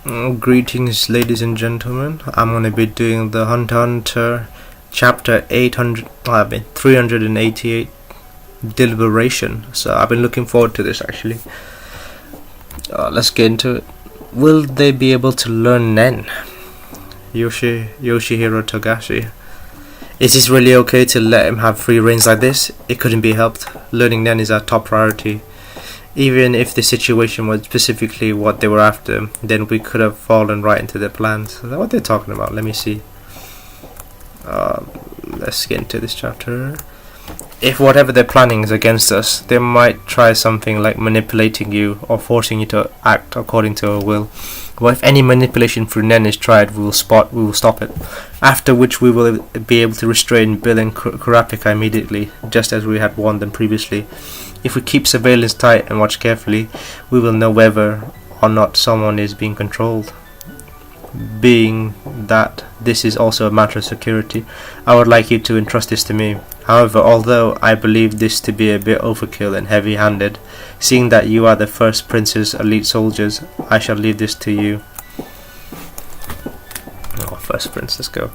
Greetings, ladies and gentlemen. I'm gonna be doing the Hunter x Hunter chapter 388 deliberation. So I've been looking forward to this actually. Let's get into it. Will they be able to learn Nen? Yoshihiro Togashi. Is this really okay to let him have free reins like this? It couldn't be helped. Learning Nen is our top priority. Even if the situation was specifically what they were after, then we could have fallen right into their plans. Is that what they're talking about? Let me see. Let's get into this chapter. If whatever they're planning is against us, they might try something like manipulating you or forcing you to act according to our will. But if any manipulation through Nen is tried, we will stop it. After which we will be able to restrain Bill and Kurapika immediately, just as we had warned them previously. If we keep surveillance tight and watch carefully, we will know whether or not someone is being controlled. Being that this is also a matter of security, I would like you to entrust this to me. However, although I believe this to be a bit overkill and heavy-handed, seeing that you are the first Prince's elite soldiers, I shall leave this to you. First Prince, let's go.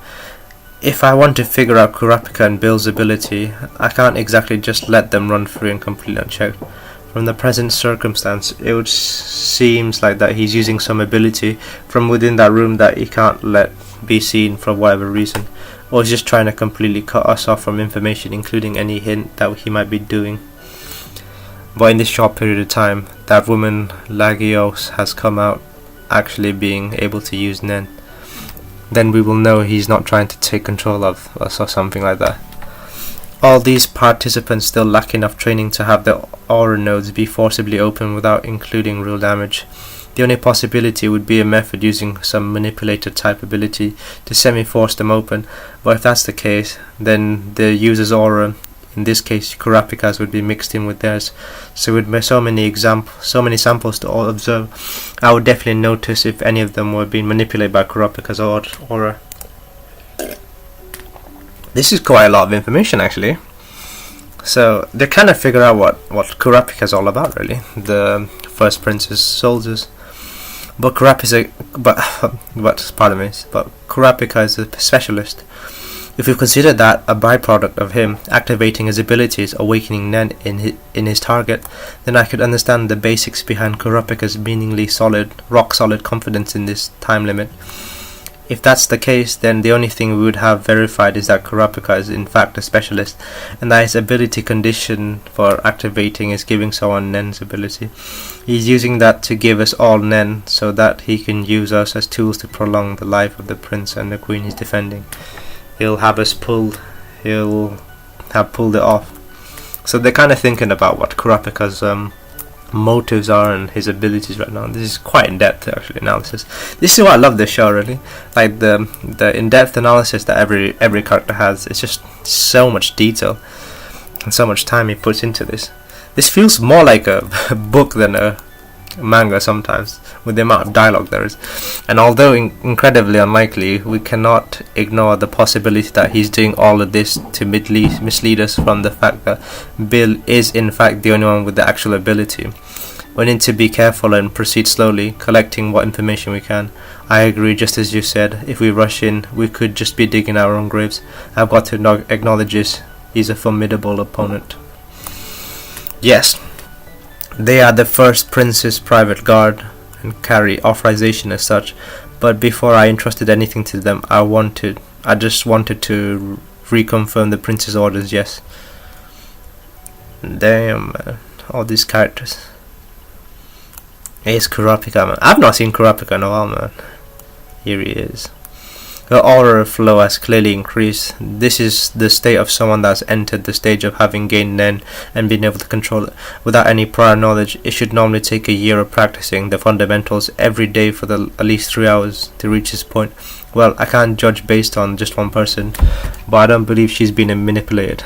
If I want to figure out Kurapika and Bill's ability, I can't exactly just let them run free and completely unchecked. From the present circumstance, it would seems like that he's using some ability from within that room that he can't let be seen for whatever reason, or he's just trying to completely cut us off from information, including any hint that he might be doing. But in this short period of time, that woman Lagios has come out actually being able to use Nen. Then we will know he's not trying to take control of us or something like that. All these participants still lack enough training to have the aura nodes be forcibly open without including real damage. The only possibility would be a method using some manipulator type ability to semi-force them open, but if that's the case, then the user's aura, in this case Kurapika's, would be mixed in with theirs. So with so many samples to all observe, I would definitely notice if any of them were being manipulated by Kurapika's aura. This is quite a lot of information actually. So they kind of figure out what Kurapika's all about really. The first Prince's soldiers. But Kurapika is a specialist. If we consider that a byproduct of him activating his abilities, awakening Nen in his target, then I could understand the basics behind Kurapika's meaningly rock solid confidence in this time limit. If that's the case, then the only thing we would have verified is that Kurapika is in fact a specialist, and that his ability condition for activating is giving someone Nen's ability. He's using that to give us all Nen, so that he can use us as tools to prolong the life of the prince and the queen he's defending. He'll have pulled it off. So they're kind of thinking about what Kurapika's motives are and his abilities right now. This is quite in-depth actually analysis. This is why I love this show really. Like the in-depth analysis that every character has. It's just so much detail and so much time he puts into this. This feels more like a book than a manga sometimes, with the amount of dialogue there is. And although incredibly unlikely, we cannot ignore the possibility that he's doing all of this to mislead us from the fact that Bill is in fact the only one with the actual ability. We need to be careful and proceed slowly, collecting what information we can. I agree, just as you said, if we rush in, we could just be digging our own graves. I've got to acknowledge this. He's a formidable opponent. Yes. They are the first Prince's private guard and carry authorization as such, but before I entrusted anything to them, I just wanted to reconfirm the Prince's orders. Yes. Damn, man. All these characters. Here's Kurapika, man. I've not seen Kurapika in a while, man. Here he is. Her aura flow has clearly increased. This is the state of someone that's entered the stage of having gained Nen and been able to control it. Without any prior knowledge, it should normally take a year of practicing the fundamentals every day for at least 3 hours to reach this point. Well, I can't judge based on just one person, but I don't believe she's been manipulated.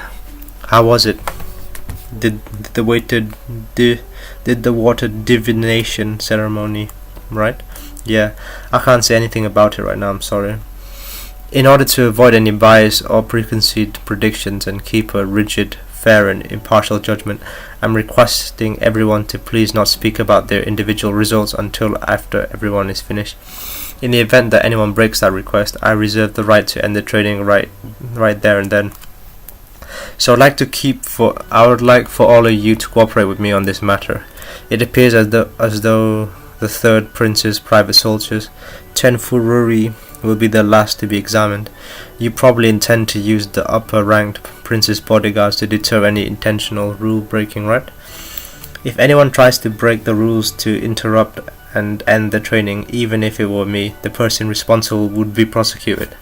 How was it? Did the water divination ceremony, right? Yeah, I can't say anything about it right now, I'm sorry. In order to avoid any bias or preconceived predictions and keep a rigid, fair and impartial judgment. I'm requesting everyone to please not speak about their individual results until after everyone is finished. In the event that anyone breaks that request, I reserve the right to end the training right there and then. So I would like for all of you to cooperate with me on this matter. It appears as though the third prince's private soldiers, 10 Fururi, will be the last to be examined. You probably intend to use the upper ranked prince's bodyguards to deter any intentional rule breaking, right? If anyone tries to break the rules to interrupt and end the training, even if it were me, the person responsible would be prosecuted.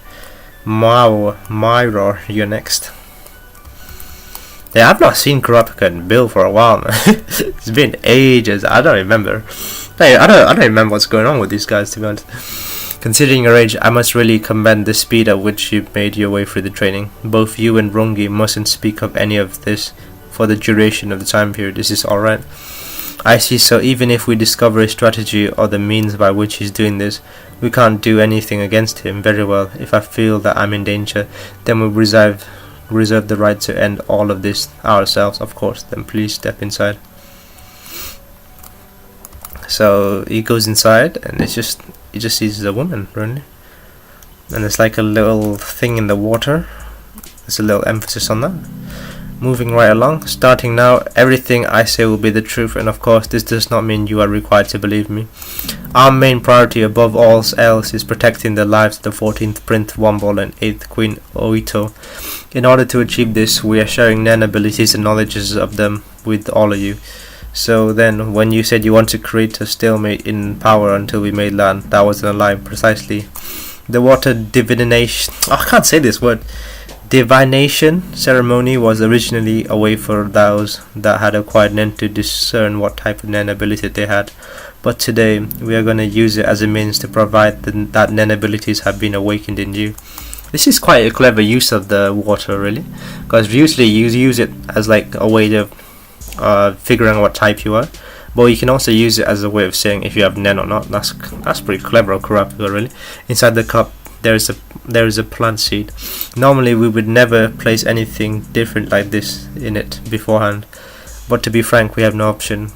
Myra, you're next. Yeah, I've not seen Kurapika and Bill for a while, man. It's been ages. I don't remember. I don't remember what's going on with these guys, to be honest. Considering your age, I must really commend the speed at which you made your way through the training. Both you and Rongi mustn't speak of any of this for the duration of the time period. Is this alright? I see, so even if we discover a strategy or the means by which he's doing this, we can't do anything against him. Very well. If I feel that I'm in danger, then we'll reserve the right to end all of this ourselves, of course. Then please step inside. So he goes inside, and he just sees the woman, really. And there's like a little thing in the water. There's a little emphasis on that. Moving right along. Starting now, everything I say will be the truth, and of course this does not mean you are required to believe me. Our main priority above all else is protecting the lives of the 14th Prince Wombol and 8th Queen Oito. In order to achieve this, we are sharing Nen abilities and knowledges of them with all of you. So then, when you said you want to create a stalemate in power until we made land, that wasn't a lie, precisely. The water divination, I can't say this word, divination ceremony was originally a way for those that had acquired Nen to discern what type of Nen ability they had. But today, we are going to use it as a means to provide that Nen abilities have been awakened in you. This is quite a clever use of the water, really, because usually you use it as like a way of figuring out what type you are, but you can also use it as a way of saying if you have Nen or not. That's pretty clever of Kurapika, really. Inside the cup there is a plant seed. Normally we would never place anything different like this in it beforehand, but to be frank, we have no option,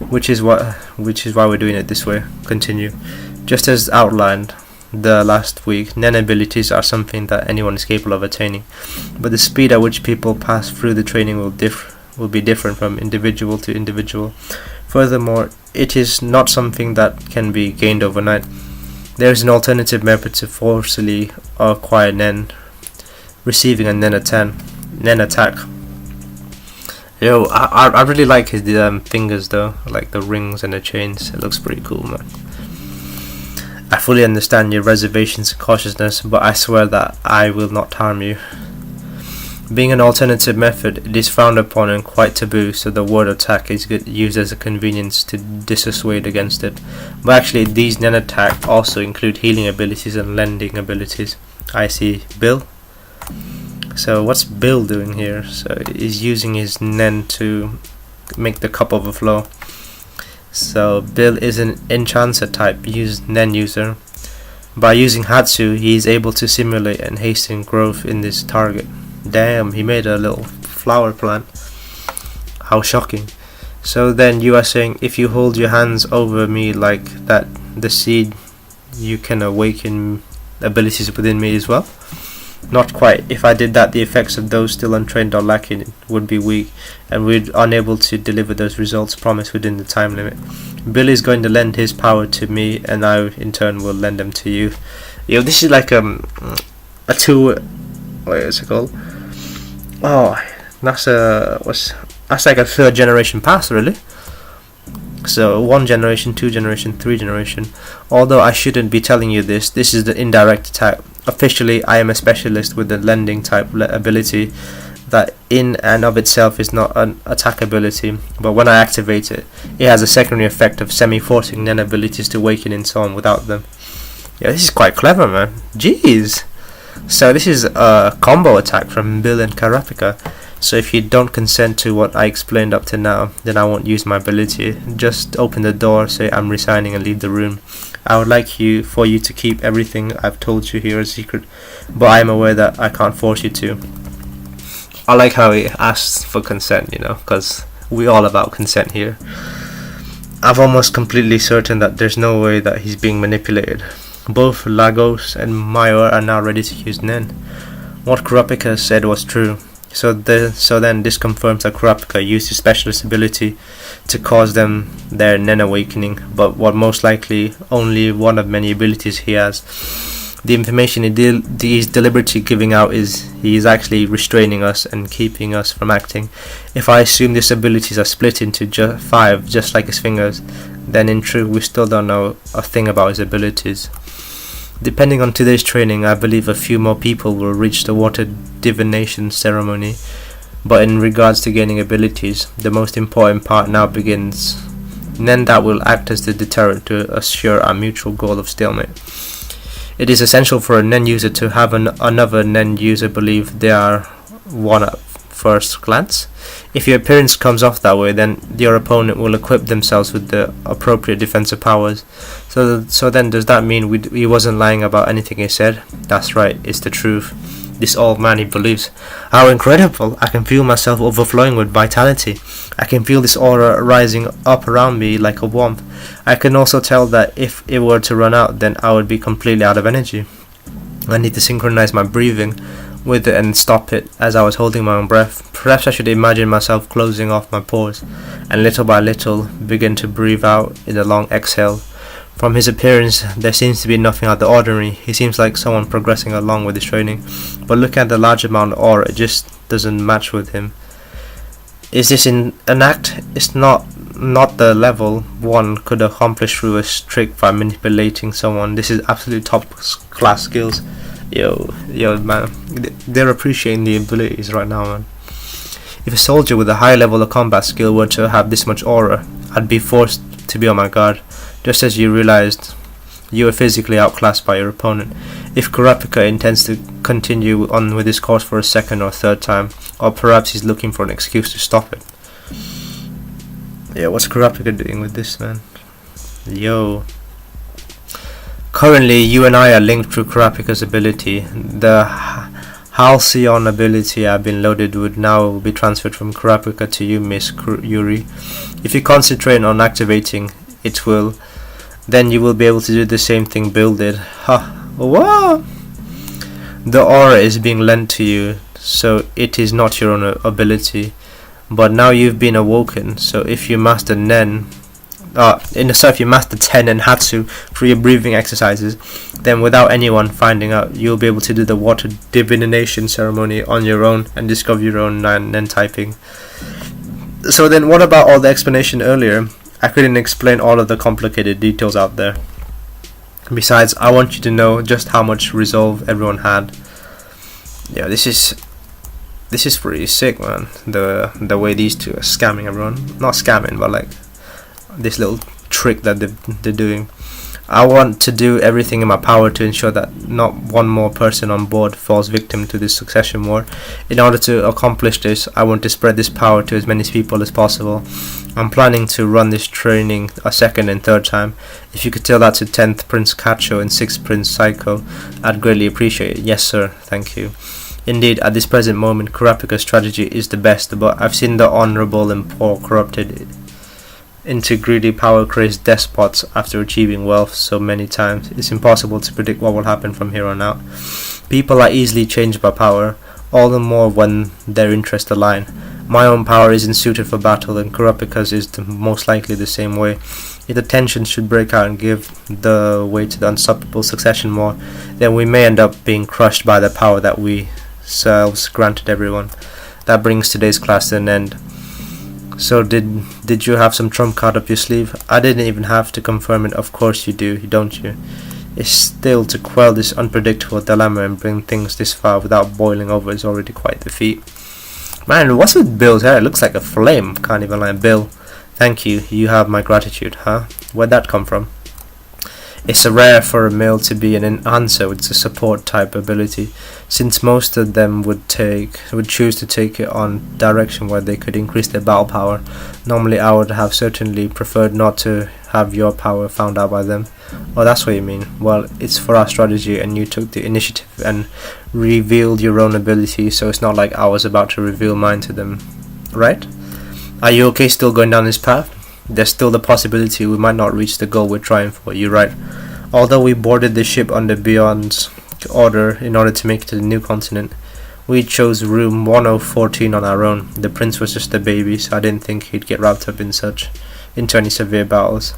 which is why we're doing it this way. Continue. Just as outlined the last week, Nen abilities are something that anyone is capable of attaining, but the speed at which people pass through the training will be different from individual to individual. Furthermore, it is not something that can be gained overnight. There is an alternative method to forcibly acquire Nen, receiving a Nen attack. Yo, I really like his fingers though, like the rings and the chains. It looks pretty cool, man. I fully understand your reservations and cautiousness, but I swear that I will not harm you. Being an alternative method, it is frowned upon and quite taboo, so the word attack is used as a convenience to dissuade against it. But actually, these Nen attack also include healing abilities and lending abilities. I see. Bill? So what's Bill doing here? So he's using his Nen to make the cup overflow. So Bill is an enchanter type Nen user. By using Hatsu, he is able to simulate and hasten growth in this target. Damn, he made a little flower plant. How shocking. So then you are saying if you hold your hands over me like that, the seed, you can awaken abilities within me as well? Not quite. If I did that, the effects of those still untrained or lacking would be weak, and we're unable to deliver those results promised within the time limit. Bill is going to lend his power to me, and I in turn will lend them to you. Yo, this is like a two. What is it called? Oh, that's like a third generation pass, really. So 1 generation, 2 generation, 3 generation. Although I shouldn't be telling you this is the indirect attack. Officially, I am a specialist with the lending type ability that in and of itself is not an attack ability, but when I activate it, it has a secondary effect of semi-forcing Nen abilities to awaken in someone without them. Yeah, this is quite clever, man. Jeez. So this is a combo attack from Bill and Kurapika. So if you don't consent to what I explained up to now, then I won't use my ability. Just open the door, say I'm resigning, and leave the room. I would like for you to keep everything I've told you here a secret, but I am aware that I can't force you to. I like how he asks for consent, because we all about consent here. I'm almost completely certain that there's no way that he's being manipulated. Both Lagos and Mayor are now ready to use Nen. What Kurapika said was true. So then this confirms that Kurapika used his specialist ability to cause them their Nen awakening, but what most likely only one of many abilities he has. The information he is deliberately giving out is he is actually restraining us and keeping us from acting. If I assume these abilities are split into 5, just like his fingers, then in truth we still don't know a thing about his abilities. Depending on today's training, I believe a few more people will reach the water divination ceremony, but in regards to gaining abilities, the most important part now begins. Then that will act as the deterrent to assure our mutual goal of stalemate. It is essential for a Nen user to have another Nen user believe they are one at first glance. If your appearance comes off that way, then your opponent will equip themselves with the appropriate defensive powers. So then does that mean he wasn't lying about anything he said? That's right, it's the truth. This old man he believes. How incredible! I can feel myself overflowing with vitality. I can feel this aura rising up around me like a warmth. I can also tell that if it were to run out, then I would be completely out of energy. I need to synchronize my breathing with it and stop it as I was holding my own breath. Perhaps I should imagine myself closing off my pores and little by little begin to breathe out in a long exhale. From his appearance, there seems to be nothing out of the ordinary. He seems like someone progressing along with his training, but looking at the large amount of aura, it just doesn't match with him. Is this an act? It's not the level one could accomplish through a trick by manipulating someone. This is absolute top class skills. Yo man, they're appreciating the abilities right now, man. If a soldier with a high level of combat skill were to have this much aura, I'd be forced to be on my guard, just as you realized you were physically outclassed by your opponent. If Kurapika intends to continue on with his course for a second or third time, or perhaps he's looking for an excuse to stop it. Yeah, what's Kurapika doing with this, man? Yo. Currently, you and I are linked through Kurapika's ability. The Halcyon ability I've been loaded would now be transferred from Kurapika to you, Miss Yuri. If you concentrate on activating, it will. Then you will be able to do the same thing Bill did. What? The aura is being lent to you, so it is not your own ability. But now you've been awoken, so if you master Nen, if you master Ten and Hatsu through your breathing exercises, then without anyone finding out, you'll be able to do the water divination ceremony on your own and discover your own Nen typing. So then what about all the explanation earlier? I couldn't explain all of the complicated details out there. Besides, I want you to know just how much resolve everyone had. Yeah, this is pretty sick, man. The way these two are scamming everyone. Not scamming, but like this little trick that they're doing. I want to do everything in my power to ensure that not one more person on board falls victim to this succession war. In order to accomplish this, I want to spread this power to as many people as possible. I'm planning to run this training a second and third time. If you could tell that to 10th Prince Cacho and 6th Prince Psycho, I'd greatly appreciate it. Yes sir, thank you. Indeed, at this present moment, Kurapika's strategy is the best, but I've seen the honourable and poor corrupted into greedy power-crazed despots after achieving wealth so many times. It's impossible to predict what will happen from here on out. People are easily changed by power, all the more when their interests align. My own power isn't suited for battle, and Kurapika's is most likely the same way. If the tensions should break out and give the way to the unstoppable succession war, then we may end up being crushed by the power that we selves granted everyone. That brings today's class to an end. So did you have some trump card up your sleeve? I didn't even have to confirm it. Of course you do, don't you? It's still to quell this unpredictable dilemma and bring things this far without boiling over is already quite the feat. Man, what's with Bill's hair? It looks like a flame. Can't even lie. Bill, thank you. You have my gratitude, huh? Where'd that come from? It's rare for a male to be an enhancer with a support type ability, since most of them would choose to take it on direction where they could increase their battle power. Normally I would have certainly preferred not to have your power found out by them. Oh, that's what you mean. Well, it's for our strategy and you took the initiative and revealed your own ability, so it's not like I was about to reveal mine to them, right? Are you okay still going down this path? There's still the possibility we might not reach the goal we're trying for. You're right. Although we boarded the ship under Beyond's order in order to make it to the new continent, we chose room 1014 on our own. The prince was just a baby, so I didn't think he'd get wrapped up into any severe battles.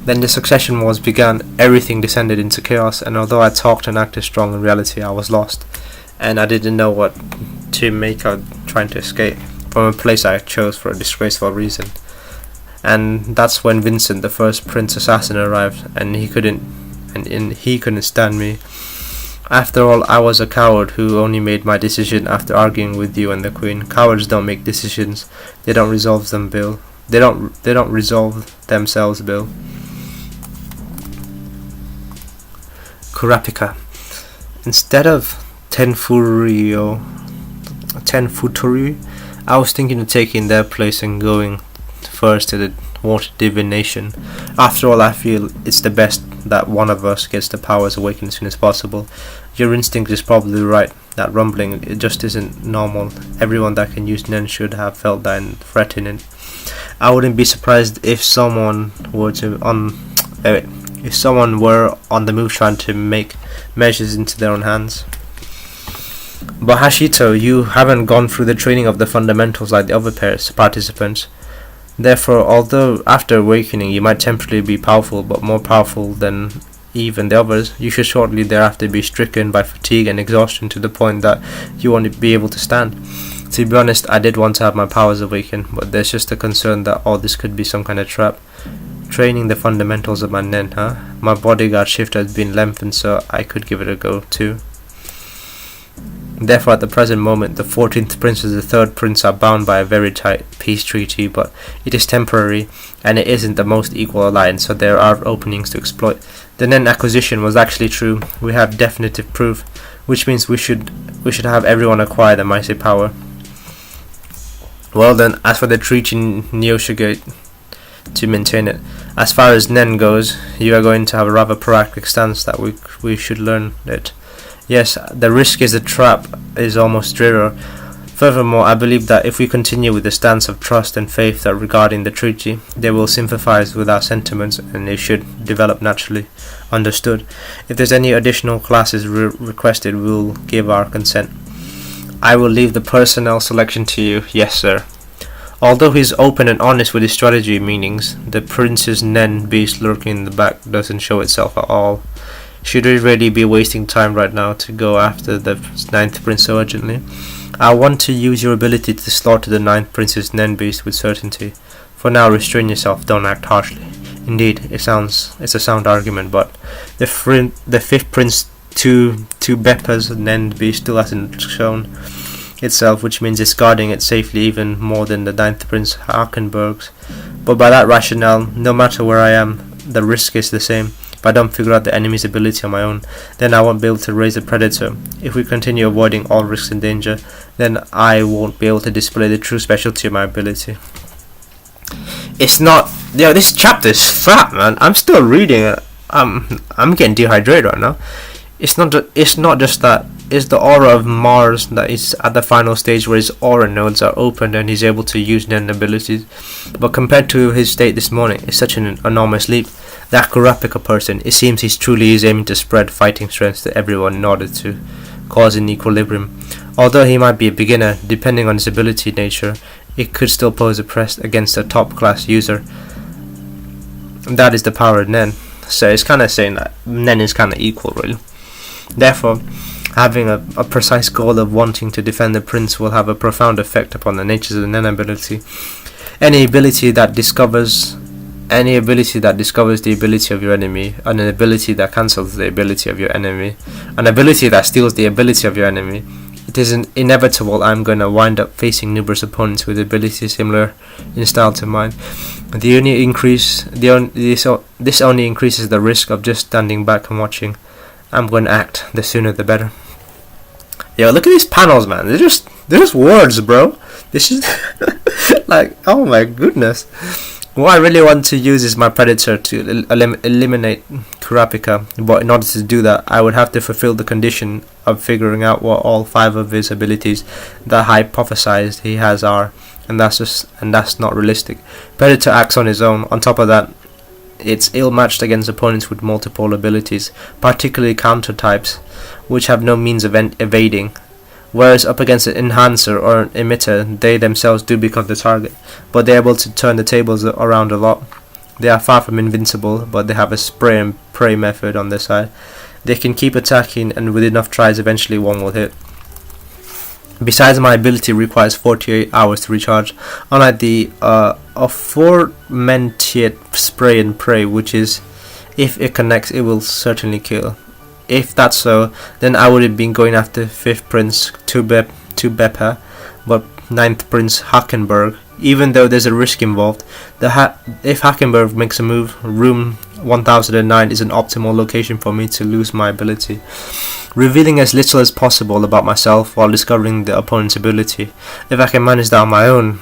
Then the succession wars began. Everything descended into chaos, and although I talked and acted strong, in reality I was lost, and I didn't know what to make out trying to escape from a place I chose for a disgraceful reason. And that's when Vincent, the first prince assassin, arrived, and he couldn't stand me. After all, I was a coward who only made my decision after arguing with you and the queen. Cowards don't make decisions; they don't resolve them, Bill. They don't resolve themselves, Bill. Kurapika. Instead of Tenfuri, I was thinking of taking their place and going first to the water divination. After all, I feel it's the best that one of us gets the powers awakened as soon as possible. Your instinct is probably right. That rumbling, it just isn't normal. Everyone that can use Nen should have felt that and threatening. I wouldn't be surprised if someone were on the move trying to make measures into their own hands. But Hashito, you haven't gone through the training of the fundamentals like the other participants. Therefore, although after awakening you might temporarily be powerful, but more powerful than even the others, you should shortly thereafter be stricken by fatigue and exhaustion to the point that you won't be able to stand. To be honest, I did want to have my powers awakened, but there's just a concern that all this could be some kind of trap. Training the fundamentals of my Nen, huh? My bodyguard shift has been lengthened, so I could give it a go too. Therefore, at the present moment, the 14th prince and the 3rd prince are bound by a very tight peace treaty, but it is temporary, and it isn't the most equal alliance, so there are openings to exploit. The Nen acquisition was actually true. We have definitive proof, which means we should have everyone acquire the mighty power. Well then, as for the treaty, negotiate to maintain it. As far as Nen goes, you are going to have a rather proactive stance that we should learn it. Yes, the risk is a trap is almost zero. Furthermore, I believe that if we continue with the stance of trust and faith that regarding the treaty, they will sympathize with our sentiments and it should develop naturally. Understood. If there's any additional classes requested, we'll give our consent. I will leave the personnel selection to you. Yes, sir. Although he's open and honest with his strategy meanings, the prince's Nen beast lurking in the back doesn't show itself at all. Should we really be wasting time right now to go after the 9th prince so urgently? I want to use your ability to slaughter the 9th prince's Nen beast with certainty. For now, restrain yourself, don't act harshly. Indeed, it's a sound argument, but the 5th prince to Beppa's Nen beast still hasn't shown itself, which means it's guarding it safely even more than the 9th prince Harkenberg's. But by that rationale, no matter where I am, the risk is the same. If I don't figure out the enemy's ability on my own, then I won't be able to raise a predator. If we continue avoiding all risks and danger, then I won't be able to display the true specialty of my ability. It's not... this chapter is fat, man. I'm still reading it. I'm getting dehydrated right now. It's not just that. It's the aura of Mars that is at the final stage where his aura nodes are opened and he's able to use Nen abilities. But compared to his state this morning, it's such an enormous leap. That Kurapika person, it seems he truly is aiming to spread fighting strength to everyone in order to cause an equilibrium. Although he might be a beginner, depending on his ability nature, it could still pose a threat against a top class user. That is the power of Nen. So it's kind of saying that Nen is kind of equal, really. Therefore, having a precise goal of wanting to defend the prince will have a profound effect upon the natures of the Nen ability. Any ability that discovers the ability of your enemy, and an ability that cancels the ability of your enemy, an ability that steals the ability of your enemy, it is inevitable I'm going to wind up facing numerous opponents with abilities similar in style to mine. This only increases the risk of just standing back and watching. I'm going to act. The sooner the better. Yo, look at these panels, man. They're just words, bro. This is like, oh my goodness. What I really want to use is my Predator to eliminate Kurapika, but in order to do that, I would have to fulfill the condition of figuring out what all 5 of his abilities that hypothesized he has are, and that's not realistic. Predator acts on his own. On top of that, it's ill-matched against opponents with multiple abilities, particularly counter types, which have no means of evading. Whereas up against an enhancer or an emitter, they themselves do become the target, but they're able to turn the tables around a lot. They are far from invincible, but they have a spray and pray method on their side. They can keep attacking, and with enough tries eventually one will hit. Besides, my ability requires 48 hours to recharge, unlike the aforementioned spray and pray, which is, if it connects, it will certainly kill. If that's so, then I would have been going after 5th Prince Tubepa, but 9th Prince Hackenberg. Even though there's a risk involved, if Hackenberg makes a move, room 1009 is an optimal location for me to lose my ability. Revealing as little as possible about myself while discovering the opponent's ability. If I can manage that on my own,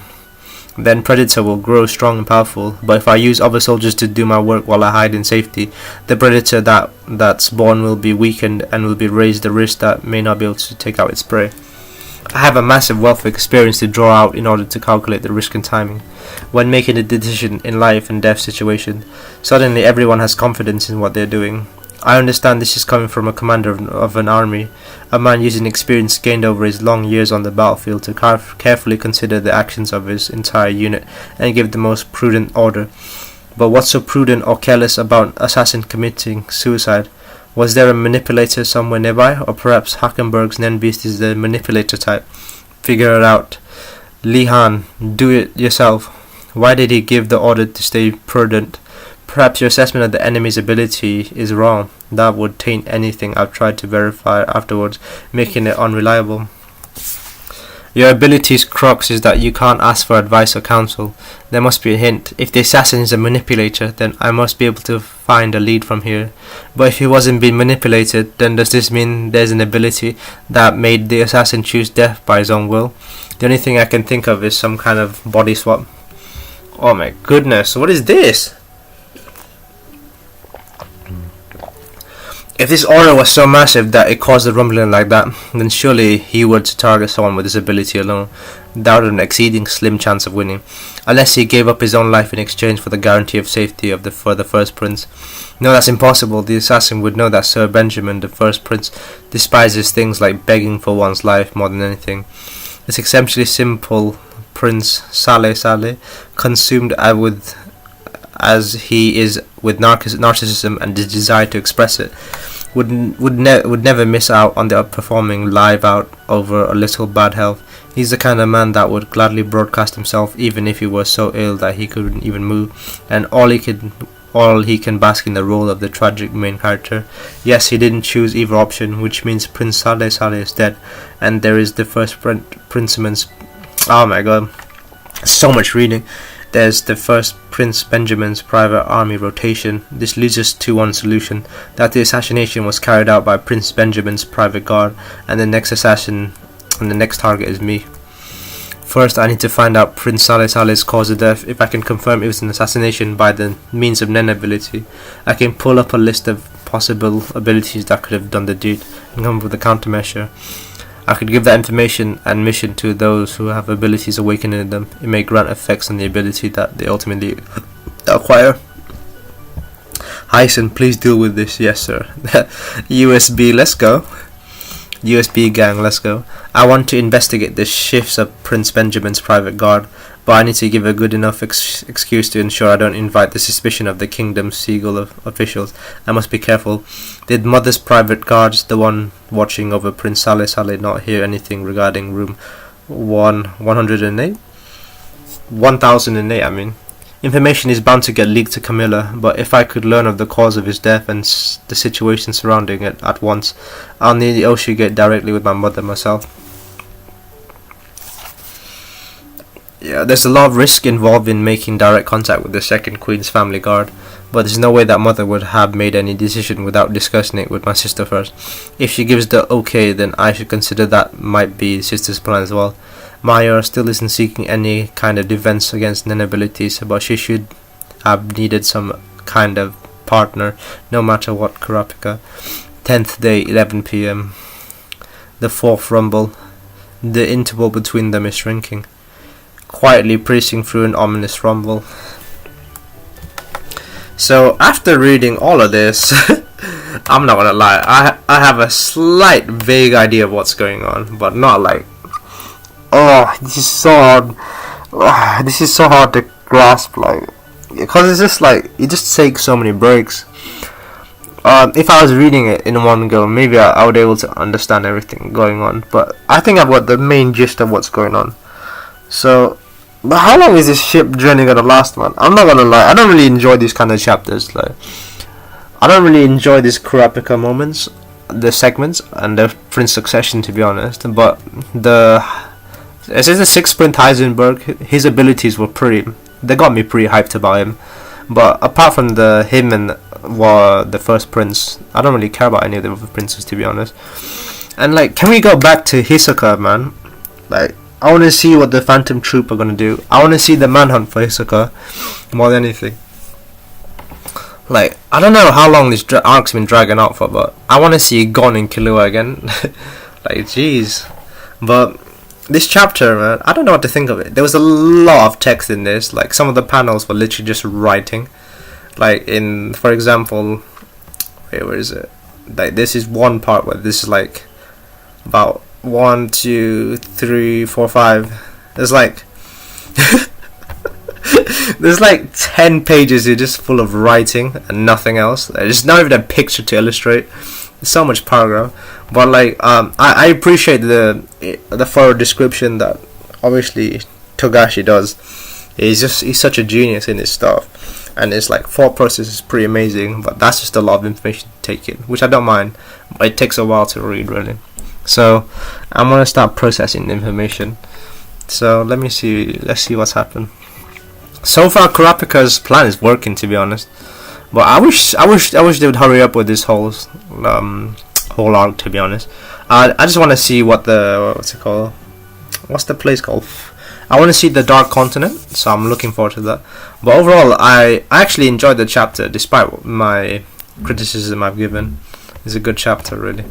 then Predator will grow strong and powerful, but if I use other soldiers to do my work while I hide in safety, the Predator that's born will be weakened and will be raised the risk that may not be able to take out its prey. I have a massive wealth of experience to draw out in order to calculate the risk and timing. When making a decision in life and death situation, suddenly everyone has confidence in what they're doing. I understand this is coming from a commander of an army, a man using experience gained over his long years on the battlefield to carefully consider the actions of his entire unit and give the most prudent order. But what's so prudent or careless about an assassin committing suicide? Was there a manipulator somewhere nearby, or perhaps Hackenberg's Nenbeast is the manipulator type? Figure it out. Li Han, do it yourself. Why did he give the order to stay prudent? Perhaps your assessment of the enemy's ability is wrong. That would taint anything I've tried to verify afterwards, making it unreliable. Your ability's crux is that you can't ask for advice or counsel. There must be a hint. If the assassin is a manipulator, then I must be able to find a lead from here. But if he wasn't being manipulated, then does this mean there's an ability that made the assassin choose death by his own will? The only thing I can think of is some kind of body swap. Oh my goodness, what is this? If this aura was so massive that it caused a rumbling like that, then surely he were to target someone with his ability alone, without an exceeding slim chance of winning, unless he gave up his own life in exchange for the guarantee of safety for the first prince. No, that's impossible. The assassin would know that Sir Benjamin, the first prince, despises things like begging for one's life more than anything. This exceptionally simple Prince Saleh, consumed as he is with narcissism and the desire to express it, would never miss out on the performing live out over a little bad health. He's the kind of man that would gladly broadcast himself even if he were so ill that he couldn't even move, and all he can bask in the role of the tragic main character. Yes, he didn't choose either option, which means Prince Saleh is dead, and there is the first Princeman's. Oh my god, so much reading. There's the first Prince Benjamin's private army rotation. This leads us to one solution, that the assassination was carried out by Prince Benjamin's private guard, and the next assassin and the next target is me. First, I need to find out Prince Saleh's cause of death. If I can confirm it was an assassination by the means of Nen ability, I can pull up a list of possible abilities that could have done the deed and come up with a countermeasure. I could give that information and mission to those who have abilities awakened in them. It may grant effects on the ability that they ultimately acquire. Hyson, please deal with this. Yes, sir. USB, let's go. USB gang, let's go. I want to investigate the shifts of Prince Benjamin's private guard, but I need to give a good enough excuse to ensure I don't invite the suspicion of the kingdom's seagull of officials. I must be careful. Did Mother's private guards, the one watching over Prince Saleh, not hear anything regarding room 108? 1008, I mean. Information is bound to get leaked to Camilla, but if I could learn of the cause of his death and the situation surrounding it at once, I'll negotiate directly with my mother myself. Yeah, there's a lot of risk involved in making direct contact with the second Queen's family guard, but there's no way that mother would have made any decision without discussing it with my sister first. If she gives the okay, then I should consider that might be sister's plan as well. Maya still isn't seeking any kind of defense against Nen abilities, but she should have needed some kind of partner, no matter what. Kurapika. 10th day, 11 p.m. The fourth rumble. The interval between them is shrinking, quietly pacing through an ominous rumble. So after reading all of this, I'm not gonna lie, I have a slight vague idea of what's going on, but not like, oh, this is so hard. This is so hard to grasp, like, because it's just like it just takes so many breaks. If I was reading it in one go, maybe I would be able to understand everything going on. But I think I've got the main gist of what's going on. So, but how long is this ship journey gonna last, man? I'm not gonna lie, I don't really enjoy these kind of chapters. Like, I don't really enjoy these Kurapika moments, the segments, and the Prince Succession, to be honest. But as the 6th Prince Heisenberg, his abilities were they got me pretty hyped about him. But apart from him and the first prince, I don't really care about any of the other princes, to be honest. And like, can we go back to Hisoka, man? Like, I want to see what the Phantom Troop are gonna do. I want to see the manhunt for Hisoka more than anything. Like, I don't know how long this arc's been dragging out for, but I want to see Gon and Killua again. Like, jeez. But this chapter, man, I don't know what to think of it. There was a lot of text in this. Like, some of the panels were literally just writing. Like, for example, where is it? Like, this is one part where this is like about 1, 2, 3, 4, 5. There's like there's like 10 pages here just full of writing and nothing else. There's not even a picture to illustrate. There's so much paragraph. But like, I appreciate the thorough description that obviously Togashi does. He's such a genius in his stuff, and his like thought process is pretty amazing. But that's just a lot of information to take in, which I don't mind. But it takes a while to read, really. So I'm gonna start processing the information. So let's see what's happened. So far, Kurapika's plan is working, to be honest. But I wish they would hurry up with this whole arc, to be honest. I just want to see what's it called? What's the place called? I want to see the Dark Continent, so I'm looking forward to that. But overall, I actually enjoyed the chapter, despite my criticism I've given. It's a good chapter, really.